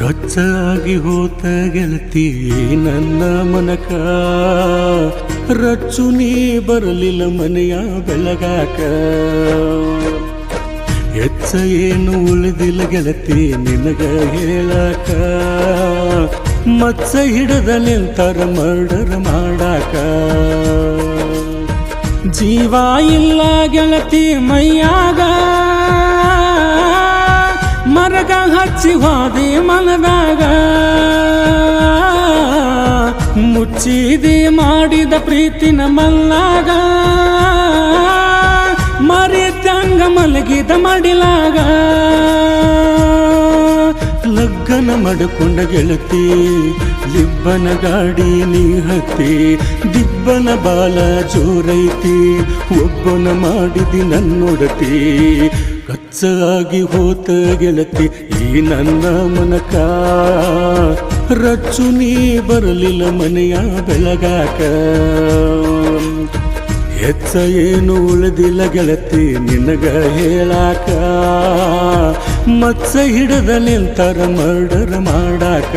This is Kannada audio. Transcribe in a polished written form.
ಕಚ್ಚಾಗಿ ಹೋತ ಗೆಳತಿ ನನ್ನ ಮನಕ, ರಚ್ಚು ನೀ ಬರಲಿಲ್ಲ ಮನೆಯ ಬೆಳಗಾಕ. ಹೆಚ್ಚ ಏನು ಉಳಿದಿಲ್ಲ ಗೆಳತಿ ನಿನಗ ಹೇಳಾಕ, ಮಚ್ಚ ಹಿಡದ ನಿಂತರ ಮರ್ಡರ್ ಮಾಡಾಕ. ಜೀವ ಇಲ್ಲ ಗೆಳತಿ ಮೈಯಾಗ, ಮರಗ ಹಚ್ಚಿ ಹೋದಿ ಮನದಾಗ. ಮುಚ್ಚಿದಿ ಮಾಡಿದ ಪ್ರೀತಿನ ಮಲ್ಲಾಗ, ಮರಿತಂಗ ಮಲಗಿದ ಮಡಿಲಾಗ. ಲಗ್ನ ಮಾಡಿಕೊಂಡ ಗೆಳತಿ ಲಿಬ್ಬನ ಗಾಡಿ ನೀ ಹತ್ತಿ, ದಿಬ್ಬನ ಬಾಲ ಜೋರೈತಿ, ಒಬ್ಬನ ಮಾಡಿದಿ ನನ್ನೊಡತಿ. ಕಚ್ಚಾಗಿ ಹೋತ ಗೆಳತಿ ಈ ನನ್ನ ಮನಕ, ರಚ್ಚು ನೀ ಬರಲಿಲ್ಲ ಮನೆಯ ಬೆಳಗಾಕ. ಹೆಚ್ಚ ಏನು ಉಳಿದಿಲ್ಲ ಗೆಳತಿ ನಿನಗ ಹೇಳಾಕ, ಮಚ್ಚ ಹಿಡದ ನಿಂತರ ಮರ್ಡರ್ ಮಾಡಾಕ.